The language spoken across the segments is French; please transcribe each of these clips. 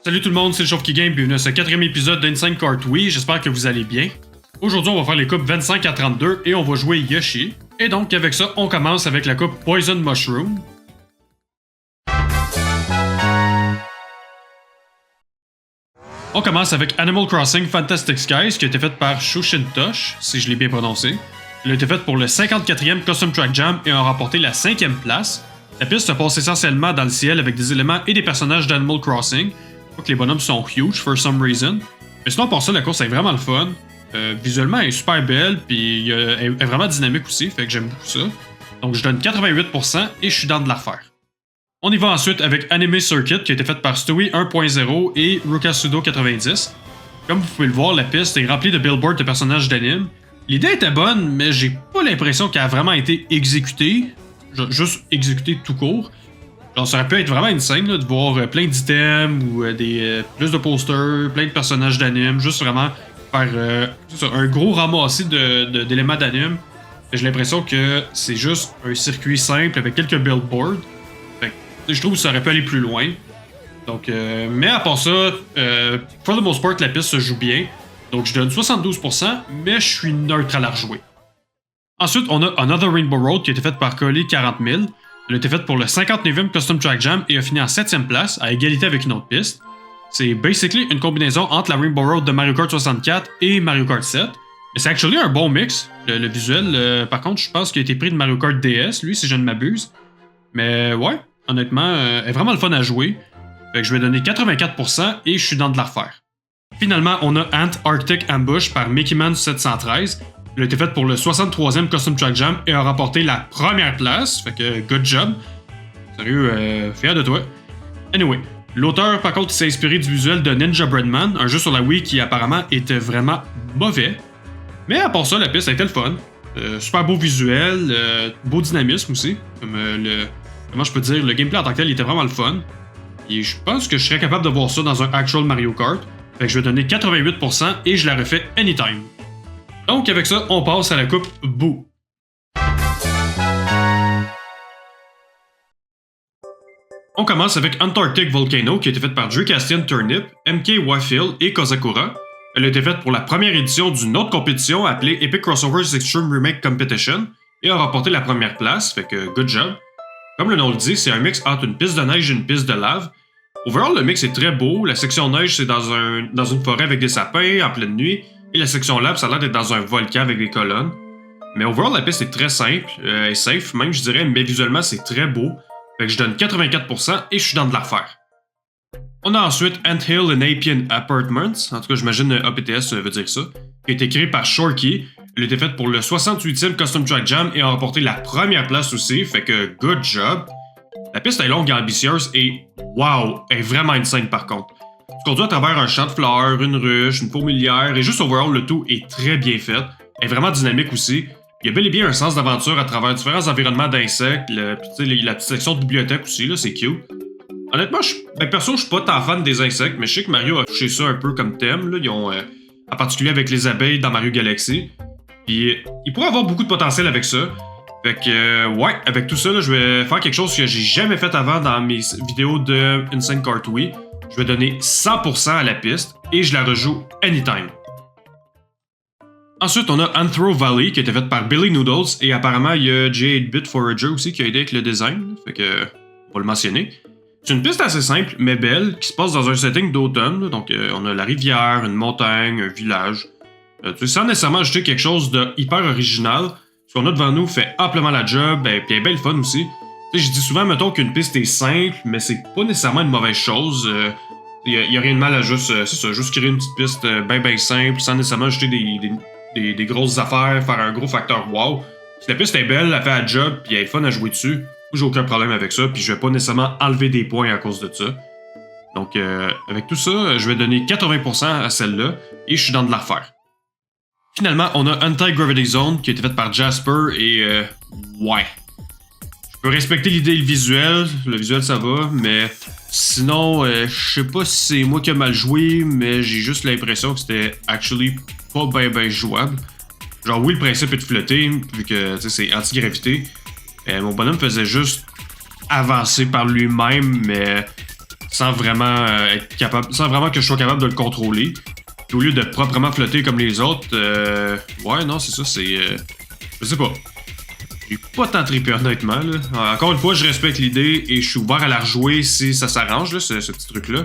Salut tout le monde, c'est le Chauve qui Game, bienvenue à ce 4e épisode d'Insane Cartwheel, j'espère que vous allez bien. Aujourd'hui on va faire les coupes 25 à 32 et on va jouer Yoshi. Et donc avec ça, on commence avec la coupe Poison Mushroom. On commence avec Animal Crossing Fantastic Skies qui a été faite par Shushintosh, si je l'ai bien prononcé. Elle a été faite pour le 54e Custom Track Jam et a remporté la 5e place. La piste se passe essentiellement dans le ciel avec des éléments et des personnages d'Animal Crossing. Je crois que les bonhommes sont huge for some reason. Mais sinon, pour ça, la course est vraiment le fun. Visuellement, elle est super belle, puis elle est vraiment dynamique aussi, fait que j'aime beaucoup ça. Donc je donne 88% et je suis dans de la refaire. On y va ensuite avec Anime Circuit qui a été faite par Stewie 1.0 et Rukasudo 90. Comme vous pouvez le voir, la piste est remplie de billboards de personnages d'anime. L'idée était bonne, mais j'ai pas l'impression qu'elle a vraiment été exécutée. Juste exécutée tout court. Genre, ça aurait pu être vraiment insane là, de voir plein d'items ou plus de posters, plein de personnages d'anime, juste vraiment faire un gros ramassis d'éléments d'anime. J'ai l'impression que c'est juste un circuit simple avec quelques billboards. Fait que, je trouve que ça aurait pu aller plus loin. Donc, mais à part ça, for the most part, la piste se joue bien. Donc je donne 72%, mais je suis neutre à la rejouer. Ensuite, on a Another Rainbow Road qui a été faite par Coley 40 000. Elle a été faite pour le 59e Custom Track Jam et a fini en 7e place, à égalité avec une autre piste. C'est basically une combinaison entre la Rainbow Road de Mario Kart 64 et Mario Kart 7. Mais c'est actually un bon mix, le visuel. Par contre, je pense qu'il a été pris de Mario Kart DS, lui, si je ne m'abuse. Mais ouais, honnêtement, elle est vraiment le fun à jouer. Fait que je vais donner 84% et je suis dans de la refaire. Finalement, on a Ant Arctic Ambush par Mickeyman 713. Elle a été faite pour le 63e Custom Track Jam et a remporté la première place. Fait que good job. Sérieux, fier de toi. Anyway, l'auteur par contre s'est inspiré du visuel de Ninja Breadman, un jeu sur la Wii qui apparemment était vraiment mauvais. Mais à part ça, la piste a été le fun. Super beau visuel, beau dynamisme aussi. Comment je peux dire, le gameplay en tant que tel il était vraiment le fun. Et je pense que je serais capable de voir ça dans un actual Mario Kart. Fait que je vais donner 88% et je la refais anytime. Donc avec ça, on passe à la coupe Boo. On commence avec Antarctic Volcano qui a été faite par Drecastian Turnip, MK Waffle et Kozakura. Elle a été faite pour la première édition d'une autre compétition appelée Epic Crossovers Extreme Remake Competition et a remporté la première place, fait que good job. Comme le nom le dit, c'est un mix entre une piste de neige et une piste de lave. Overall, le mix est très beau. La section neige, c'est dans une forêt avec des sapins en pleine nuit. Et la section lave, ça a l'air d'être dans un volcan avec des colonnes. Mais overall, la piste est très simple, et safe même, je dirais, mais visuellement, c'est très beau. Fait que je donne 84% et je suis dans de la refaire. On a ensuite Anthill and Appian Apartments, en tout cas, j'imagine APTS veut dire ça, qui a été créé par Shorky. Elle a été faite pour le 68e Custom Track Jam et a remporté la première place aussi, fait que good job. La piste est longue et ambitieuse et wow, elle est vraiment insane par contre. Tu conduis à travers un champ de fleurs, une ruche, une fourmilière et juste overall le tout est très bien fait. Elle est vraiment dynamique aussi. Il y a bel et bien un sens d'aventure à travers différents environnements d'insectes, la petite section de bibliothèque aussi, là, c'est cute. Honnêtement, perso, je suis pas tant fan des insectes, mais je sais que Mario a touché ça un peu comme thème. Là. Ils ont, en particulier avec les abeilles dans Mario Galaxy. Puis il pourrait avoir beaucoup de potentiel avec ça. Fait que, ouais, avec tout ça, là, je vais faire quelque chose que j'ai jamais fait avant dans mes vidéos de Insane Cartwheel. Je vais donner 100% à la piste et je la rejoue anytime. Ensuite, on a Anthro Valley qui a été faite par Billy Noodles et apparemment il y a J8Bit Forager aussi qui a aidé avec le design. Fait que, on va le mentionner. C'est une piste assez simple mais belle qui se passe dans un setting d'automne. Donc, on a la rivière, une montagne, un village. Sans nécessairement ajouter quelque chose de hyper original. Ce qu'on a devant nous fait amplement la job, puis elle est belle fun aussi. Tu sais, je dis souvent, mettons, qu'une piste est simple, mais c'est pas nécessairement une mauvaise chose. Y a rien de mal à juste créer une petite piste bien simple, sans nécessairement ajouter des grosses affaires, faire un gros facteur wow. Si la piste est belle, elle fait la job, puis elle est fun à jouer dessus, j'ai aucun problème avec ça, puis je vais pas nécessairement enlever des points à cause de ça. Donc, avec tout ça, je vais donner 80% à celle-là, et je suis dans de la refaire. Finalement, on a Anti-Gravity Zone qui a été faite par Jasper et ouais. Je peux respecter l'idée et le visuel ça va, mais sinon, je sais pas si c'est moi qui ai mal joué, mais j'ai juste l'impression que c'était actually pas ben jouable. Genre oui, le principe est de flotter, vu que c'est anti-gravité. Mon bonhomme faisait juste avancer par lui-même, mais sans vraiment être capable, sans vraiment que je sois capable de le contrôler. Puis au lieu de proprement flotter comme les autres, ouais, non, c'est ça, c'est. Je sais pas. J'ai pas tant trippé, honnêtement. Là. Encore une fois, je respecte l'idée et je suis ouvert à la rejouer si ça s'arrange, là, ce petit truc-là.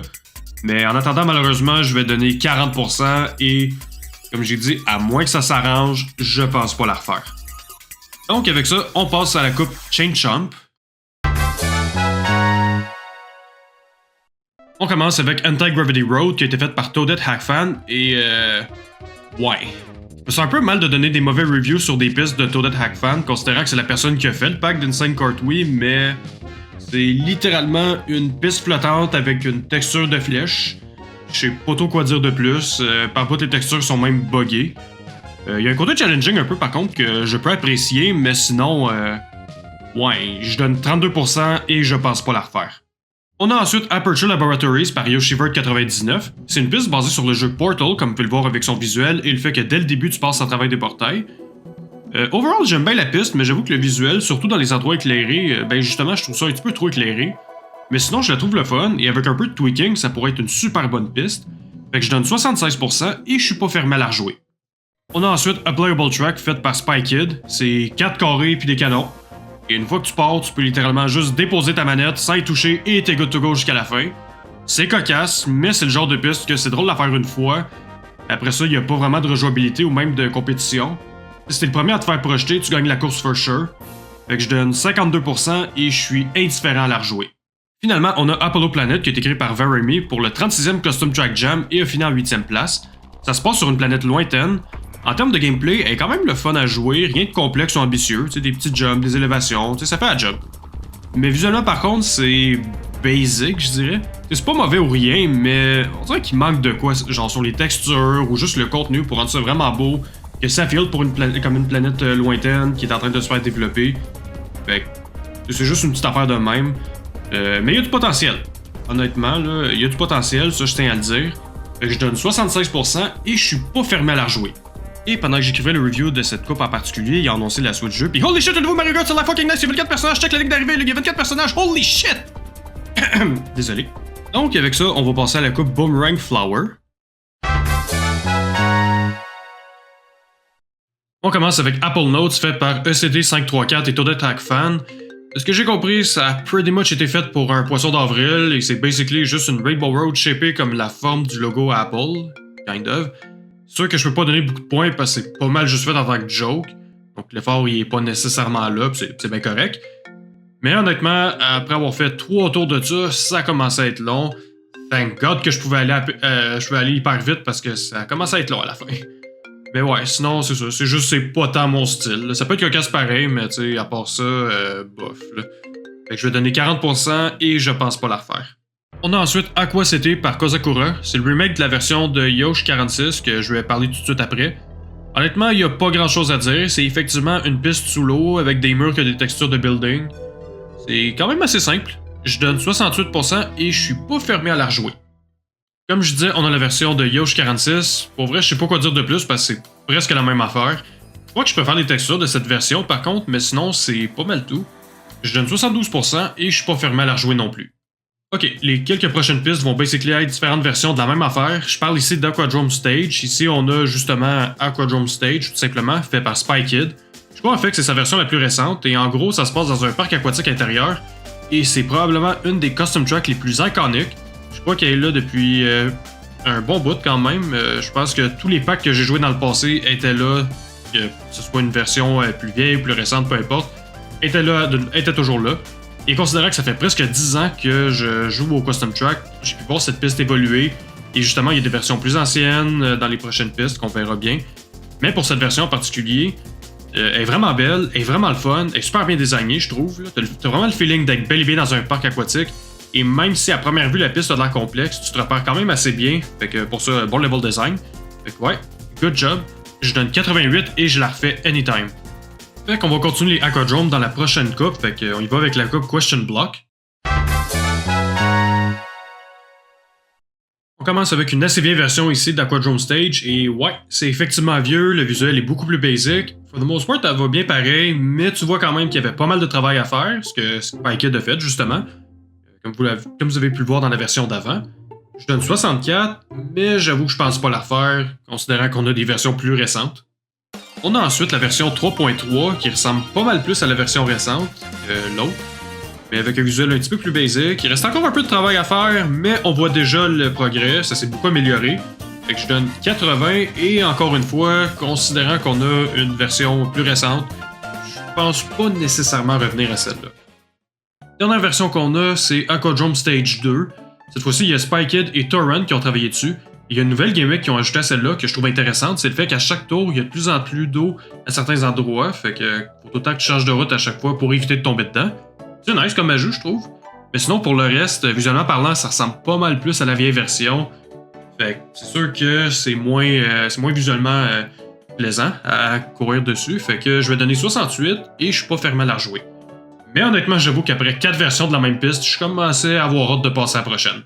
Mais en attendant, malheureusement, je vais donner 40% et, comme j'ai dit, à moins que ça s'arrange, je pense pas la refaire. Donc, avec ça, on passe à la coupe Chain Chomp. On commence avec Anti-Gravity Road qui a été faite par Toadette Hackfan et ouais. C'est un peu mal de donner des mauvais reviews sur des pistes de Toadette Hackfan, considérant que c'est la personne qui a fait le pack d'Insane Cartwheel, mais c'est littéralement une piste flottante avec une texture de flèche. Je sais pas trop quoi dire de plus. Par contre, les textures sont même buggées. Il y a un côté challenging un peu par contre que je peux apprécier, mais sinon, ouais, je donne 32% et je pense pas la refaire. On a ensuite Aperture Laboratories par Yoshivert99. C'est une piste basée sur le jeu Portal, comme vous pouvez le voir avec son visuel et le fait que dès le début tu passes à travers des portails. Overall, j'aime bien la piste, mais j'avoue que le visuel, surtout dans les endroits éclairés, ben justement, je trouve ça un petit peu trop éclairé. Mais sinon, je la trouve le fun, et avec un peu de tweaking, ça pourrait être une super bonne piste. Fait que je donne 76% et je suis pas fermé à la rejouer. On a ensuite A Playable Track faite par Spy Kid. C'est 4 carrés puis des canons. Et une fois que tu pars, tu peux littéralement juste déposer ta manette sans y toucher et t'es good to go jusqu'à la fin. C'est cocasse, mais c'est le genre de piste que c'est drôle de faire une fois. Après ça, il n'y a pas vraiment de rejouabilité ou même de compétition. Si t'es le premier à te faire projeter, tu gagnes la course for sure. Fait que je donne 52% et je suis indifférent à la rejouer. Finalement, on a Apollo Planet qui est écrit par Veremi pour le 36e Custom Track Jam et a fini en 8e place. Ça se passe sur une planète lointaine. En termes de gameplay, elle est quand même le fun à jouer, rien de complexe ou ambitieux, des petits jumps, des élévations, ça fait la job. Mais visuellement par contre, c'est basic, je dirais. C'est pas mauvais ou rien, mais on dirait qu'il manque de quoi, genre sur les textures ou juste le contenu pour rendre ça vraiment beau, que ça feel pour comme une planète lointaine qui est en train de se faire développer. Fait que c'est juste une petite affaire de même. Mais il y a du potentiel. Honnêtement, là, il y a du potentiel, ça je tiens à le dire. Fait que je donne 76% et je suis pas fermé à la rejouer. Et pendant que j'écrivais le review de cette coupe en particulier, il a annoncé la suite du jeu. Puis holy shit, un nouveau Mario Kart sur la fucking nice, il y a 24 personnages, check la ligne d'arrivée, il y a 24 personnages, holy shit! Désolé. Donc avec ça, on va passer à la coupe Boomerang Flower. On commence avec Apple Notes fait par ECD534 et Toadette Hackfan. De ce que j'ai compris, ça a pretty much été fait pour un poisson d'avril et c'est basically juste une Rainbow Road shapée comme la forme du logo Apple, kind of. C'est sûr que je peux pas donner beaucoup de points parce que c'est pas mal juste fait en tant que joke. Donc l'effort il est pas nécessairement là, pis c'est bien correct. Mais honnêtement, après avoir fait 3 tours de ça, ça commence à être long. Thank God que je pouvais aller hyper vite parce que ça commence à être long à la fin. Mais ouais, sinon c'est ça, c'est juste c'est pas tant mon style. Ça peut être cocasse pareil, mais tu sais, à part ça, bof. Là. Fait que je vais donner 40% et je pense pas la refaire. On a ensuite Aqua City par Kozakura. C'est le remake de la version de Yosh 46 que je vais parler tout de suite après. Honnêtement, il n'y a pas grand chose à dire. C'est effectivement une piste sous l'eau avec des murs qui ont des textures de building. C'est quand même assez simple. Je donne 68% et je suis pas fermé à la rejouer. Comme je disais, on a la version de Yosh 46. Pour vrai, je sais pas quoi dire de plus parce que c'est presque la même affaire. Je crois que je préfère les textures de cette version par contre, mais sinon c'est pas mal tout. Je donne 72% et je suis pas fermé à la rejouer non plus. Ok, les quelques prochaines pistes vont basically être différentes versions de la même affaire. Je parle ici d'Aquadrome Stage. Ici, on a justement Aquadrome Stage, tout simplement, fait par Spy Kid. Je crois en fait que c'est sa version la plus récente, et en gros, ça se passe dans un parc aquatique intérieur, et c'est probablement une des custom tracks les plus iconiques. Je crois qu'elle est là depuis un bon bout quand même. Je pense que tous les packs que j'ai joués dans le passé étaient là, que ce soit une version plus vieille ou plus récente, peu importe, étaient toujours là. Et considérant que ça fait presque 10 ans que je joue au Custom Track, j'ai pu voir cette piste évoluer. Et justement, il y a des versions plus anciennes dans les prochaines pistes qu'on verra bien. Mais pour cette version en particulier, elle est vraiment belle, elle est vraiment le fun, elle est super bien designée, je trouve. T'as vraiment le feeling d'être bel et bien dans un parc aquatique. Et même si à première vue la piste a l'air complexe, tu te repères quand même assez bien. Fait que pour ça, bon level design. Fait que ouais, good job. Je donne 88 et je la refais anytime. Fait qu'on va continuer les Aquadromes dans la prochaine coupe, fait qu'on y va avec la coupe Question Block. On commence avec une assez vieille version ici d'Aquadrome Stage, et ouais, c'est effectivement vieux, le visuel est beaucoup plus basic. For the most part, elle va bien pareil, mais tu vois quand même qu'il y avait pas mal de travail à faire, ce que Spy Kid a fait justement. comme vous avez pu le voir dans la version d'avant. Je donne 64, mais j'avoue que je pense pas la refaire, considérant qu'on a des versions plus récentes. On a ensuite la version 3.3 qui ressemble pas mal plus à la version récente que l'autre, mais avec un visuel un petit peu plus basique. Il reste encore un peu de travail à faire, mais on voit déjà le progrès, ça s'est beaucoup amélioré. Fait que je donne 80 et encore une fois, considérant qu'on a une version plus récente, je pense pas nécessairement revenir à celle-là. La dernière version qu'on a, c'est Aquadrome Stage 2. Cette fois-ci, il y a Spiked et Torrent qui ont travaillé dessus. Il y a une nouvelle gimmick qu'ils ont ajoutée à celle-là que je trouve intéressante, c'est le fait qu'à chaque tour, il y a de plus en plus d'eau à certains endroits, fait que faut tout le temps que tu changes de route à chaque fois pour éviter de tomber dedans. C'est nice comme ajout, je trouve. Mais sinon, pour le reste, visuellement parlant, ça ressemble pas mal plus à la vieille version. Fait que c'est sûr que c'est moins visuellement plaisant à courir dessus, fait que je vais donner 68 et je suis pas fermé à la rejouer. Mais honnêtement, j'avoue qu'après 4 versions de la même piste, je commençais à avoir hâte de passer à la prochaine.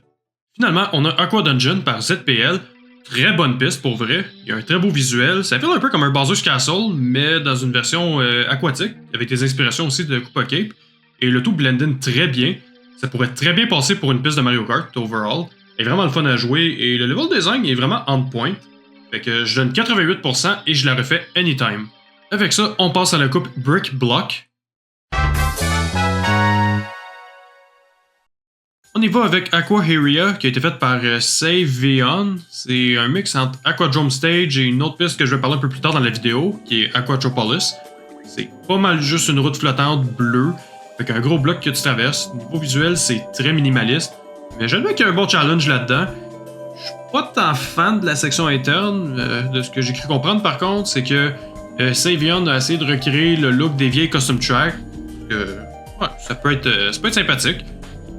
Finalement, on a Aqua Dungeon par ZPL. Très bonne piste pour vrai. Il y a un très beau visuel. Ça fait un peu comme un Bowser's Castle, mais dans une version aquatique, avec des inspirations aussi de Koopa Cape. Et le tout blend in très bien. Ça pourrait très bien passer pour une piste de Mario Kart overall. Elle est vraiment le fun à jouer et le level design est vraiment on point. Fait que je donne 88% et je la refais anytime. Avec ça, on passe à la coupe Brick Block. On y va avec Aquaheria, qui a été faite par Save Veon. C'est un mix entre Aquadrome Stage et une autre piste que je vais parler un peu plus tard dans la vidéo, qui est Aquatropolis. C'est pas mal juste une route flottante bleue, avec un gros bloc que tu traverses. Niveau visuel, c'est très minimaliste, mais j'admets qu'il y a un bon challenge là-dedans. Je suis pas tant fan de la section interne. De ce que j'ai cru comprendre, par contre, c'est que Save Veon a essayé de recréer le look des vieilles custom tracks. Ouais, ça peut être sympathique.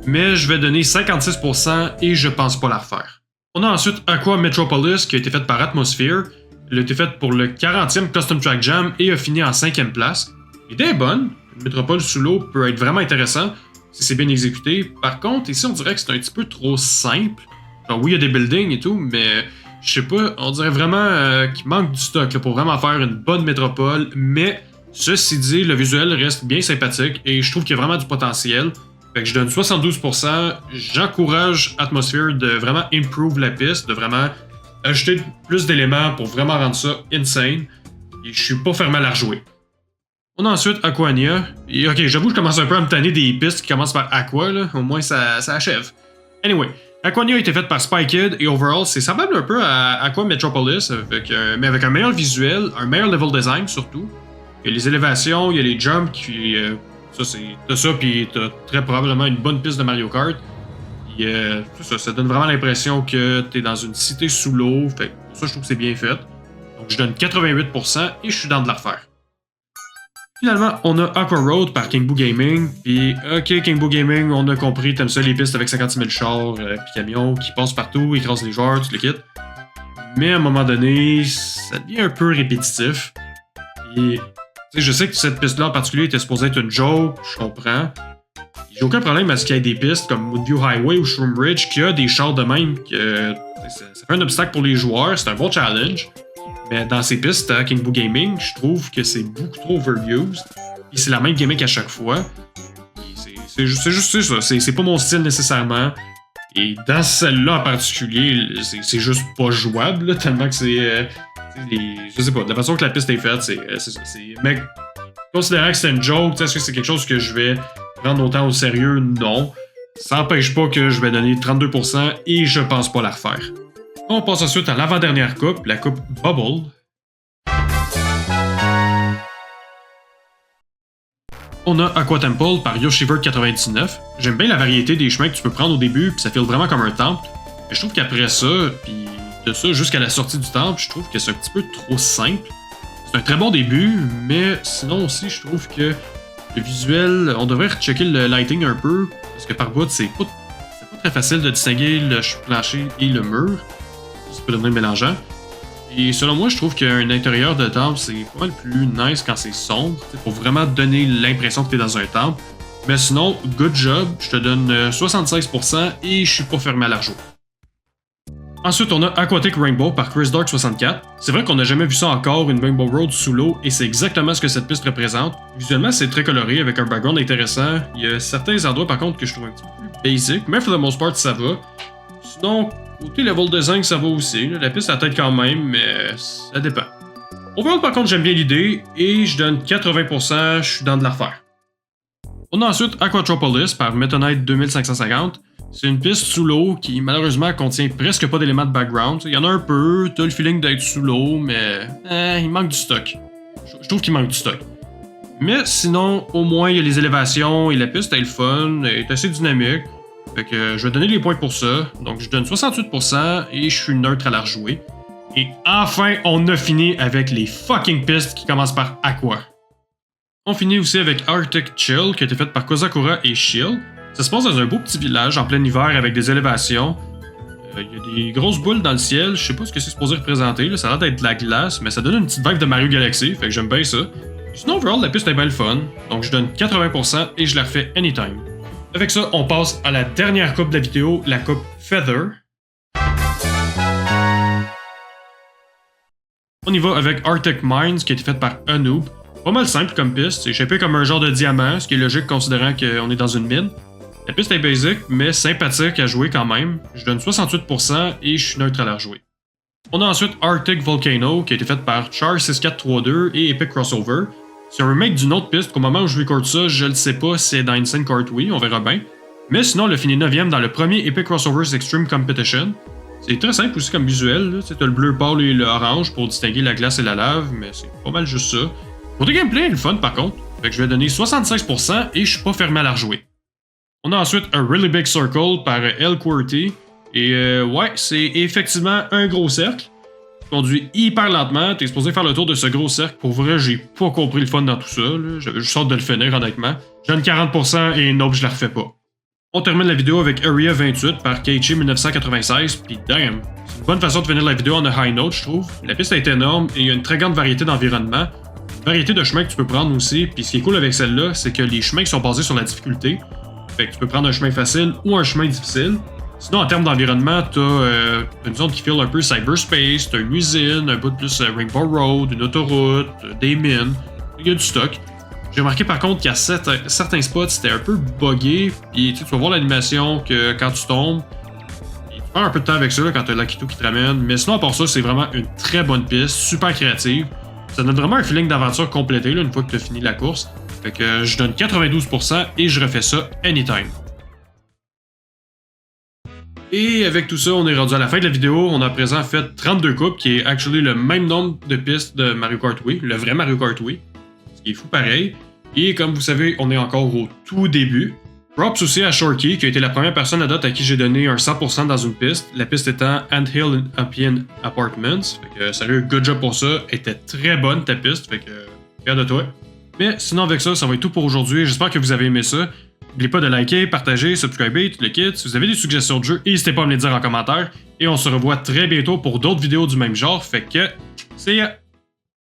Mais je vais donner 56% et je pense pas la refaire. On a ensuite Aqua Metropolis qui a été faite par Atmosphere. Elle a été faite pour le 40e Custom Track Jam et a fini en 5e place. L'idée est bonne, une métropole sous l'eau peut être vraiment intéressant si c'est bien exécuté. Par contre, ici on dirait que c'est un petit peu trop simple. Genre oui, il y a des buildings et tout, mais je sais pas, on dirait vraiment qu'il manque du stock là, pour vraiment faire une bonne métropole. Mais ceci dit, le visuel reste bien sympathique et je trouve qu'il y a vraiment du potentiel. Fait que je donne 72%. J'encourage Atmosphere de vraiment improve la piste, de vraiment ajouter plus d'éléments pour vraiment rendre ça insane. Et je suis pas fermé à la rejouer. On a ensuite Aquania. Et ok, j'avoue, je commence un peu à me tanner des pistes qui commencent par Aqua, là. Au moins ça achève. Anyway, Aquania a été faite par Spiked et overall, c'est semblable un peu à Aqua Metropolis, mais avec un meilleur visuel, un meilleur level design surtout. Il y a les élévations, il y a les jumps qui. T'as ça, puis t'as très probablement une bonne piste de Mario Kart. Ça donne vraiment l'impression que t'es dans une cité sous l'eau. Fait pour ça, je trouve que c'est bien fait. Donc, je donne 88% et je suis dans de la refaire. Finalement, on a Aqua Road par King Boo Gaming. Puis, ok, King Boo Gaming, on a compris, t'aimes ça les pistes avec 56 000 chars puis camions qui passent partout, écrasent les joueurs, tu le quittes. Mais à un moment donné, ça devient un peu répétitif. Et je sais que cette piste-là en particulier était supposée être une joke, je comprends. J'ai aucun problème à ce qu'il y ait des pistes comme Woodview Highway ou Shroom Ridge qui a des chars de même que ça fait un obstacle pour les joueurs, c'est un bon challenge. Mais dans ces pistes à King Boo Gaming, je trouve que c'est beaucoup trop overused. Et c'est la même gimmick à chaque fois. C'est juste ça, c'est pas mon style nécessairement. Et dans celle-là en particulier, c'est juste pas jouable, là, tellement que c'est. Je sais pas, de la façon que la piste est faite, c'est ça. Mais considérant que c'est une joke, est-ce que c'est quelque chose que je vais prendre autant au sérieux? Non. Ça n'empêche pas que je vais donner 32% et je pense pas la refaire. On passe ensuite à l'avant-dernière coupe, la coupe Bubble. On a Aqua Temple par Yoshiver99. J'aime bien la variété des chemins que tu peux prendre au début, puis ça file vraiment comme un temple. Mais je trouve qu'après ça, puis de ça jusqu'à la sortie du temple, je trouve que c'est un petit peu trop simple. C'est un très bon début, mais sinon aussi, je trouve que le visuel, on devrait rechecker le lighting un peu, parce que par bout, c'est pas très facile de distinguer le plancher et le mur. Ça peut devenir mélangeant. Et selon moi, je trouve qu'un intérieur de temple, c'est pas mal plus nice quand c'est sombre, pour vraiment donner l'impression que t'es dans un temple. Mais sinon, good job, je te donne 76% et je suis pas fermé à l'argent. Ensuite, on a Aquatic Rainbow par ChrisDark64. C'est vrai qu'on n'a jamais vu ça encore, une Rainbow Road sous l'eau, et c'est exactement ce que cette piste représente. Visuellement, c'est très coloré, avec un background intéressant. Il y a certains endroits, par contre, que je trouve un petit peu plus basic, mais for the most part, ça va. Sinon, côté level design, ça va aussi. Là. La piste a tête quand même, mais ça dépend. Overall, par contre, j'aime bien l'idée et je donne 80%, je suis dans de la refaire. On a ensuite Aquatropolis par Metonite 2550. C'est une piste sous l'eau qui malheureusement contient presque pas d'éléments de background. Il y en a un peu, t'as le feeling d'être sous l'eau, mais il manque du stock. Je trouve qu'il manque du stock. Mais sinon, au moins il y a les élévations et la piste est le fun, est assez dynamique. Fait que je vais donner les points pour ça. Donc je donne 68% et je suis neutre à la rejouer. Et enfin, on a fini avec les fucking pistes qui commencent par Aqua. On finit aussi avec Arctic Chill qui a été faite par Kozakura et Shield. Ça se passe dans un beau petit village en plein hiver avec des élévations. Il y a des grosses boules dans le ciel, je sais pas ce que c'est supposé représenter, là. Ça a l'air d'être de la glace, mais ça donne une petite vibe de Mario Galaxy, fait que j'aime bien ça. Sinon, overall, la piste est bien le fun, donc je donne 80% et je la refais anytime. Avec ça, on passe à la dernière coupe de la vidéo, la coupe Feather. On y va avec Arctic Mines qui a été faite par Anoop. Pas mal simple comme piste, c'est shapé comme un genre de diamant, ce qui est logique considérant qu'on est dans une mine. La piste est basic, mais sympathique à jouer quand même. Je donne 68% et je suis neutre à la rejouer. On a ensuite Arctic Volcano qui a été faite par Char6432 et Epic Crossover. C'est un remake d'une autre piste qu'au moment où je record ça, je ne sais pas si c'est dans Insane Kart Wii, on verra bien. Mais sinon, on l'a fini 9ème dans le premier Epic Crossovers Extreme Competition. C'est très simple aussi comme visuel, t'as le bleu pâle et l'orange pour distinguer la glace et la lave, mais c'est pas mal juste ça. Côté gameplay, le fun par contre, fait que je vais donner 76% et je suis pas fermé à la rejouer. On a ensuite un Really Big Circle par L QWERTY. Et ouais, c'est effectivement un gros cercle. Tu conduis hyper lentement, t'es supposé faire le tour de ce gros cercle. Pour vrai, j'ai pas compris le fun dans tout ça. J'avais juste hâte de le finir, honnêtement. Je donne 40% et nope, je la refais pas. On termine la vidéo avec Area 28 par Keiichi 1996. Puis damn, c'est une bonne façon de finir la vidéo en a high note, je trouve. La piste est énorme et il y a une très grande variété d'environnements. Une variété de chemins que tu peux prendre aussi. Puis ce qui est cool avec celle-là, c'est que les chemins sont basés sur la difficulté. Fait que tu peux prendre un chemin facile ou un chemin difficile. Sinon, en termes d'environnement, t'as une zone qui file un peu cyberspace, t'as une usine, un bout de plus Rainbow Road, une autoroute, des mines. Il y a du stock. J'ai remarqué par contre qu'à certains spots, c'était un peu buggé. Puis tu vas voir l'animation que quand tu tombes, tu perds un peu de temps avec ça là, quand t'as l'Akito qui te ramène. Mais sinon, à part ça, c'est vraiment une très bonne piste, super créative. Ça donne vraiment un feeling d'aventure complété là, une fois que t'as fini la course. Fait que je donne 92% et je refais ça anytime. Et avec tout ça, on est rendu à la fin de la vidéo. On a à présent fait 32 coupes, qui est actually le même nombre de pistes de Mario Kart Wii, le vrai Mario Kart Wii, ce qui est fou pareil. Et comme vous savez, on est encore au tout début. Props aussi à Shorky, qui a été la première personne à date à qui j'ai donné un 100% dans une piste, la piste étant Anthill Appian Apartments. Fait que sérieux, good job pour ça. Elle était très bonne ta piste, fait que fier de toi. Mais sinon avec ça, ça va être tout pour aujourd'hui. J'espère que vous avez aimé ça. N'oubliez pas de liker, partager, subscriber, tout le kit. Si vous avez des suggestions de jeux, n'hésitez pas à me les dire en commentaire. Et on se revoit très bientôt pour d'autres vidéos du même genre. Fait que, see ya!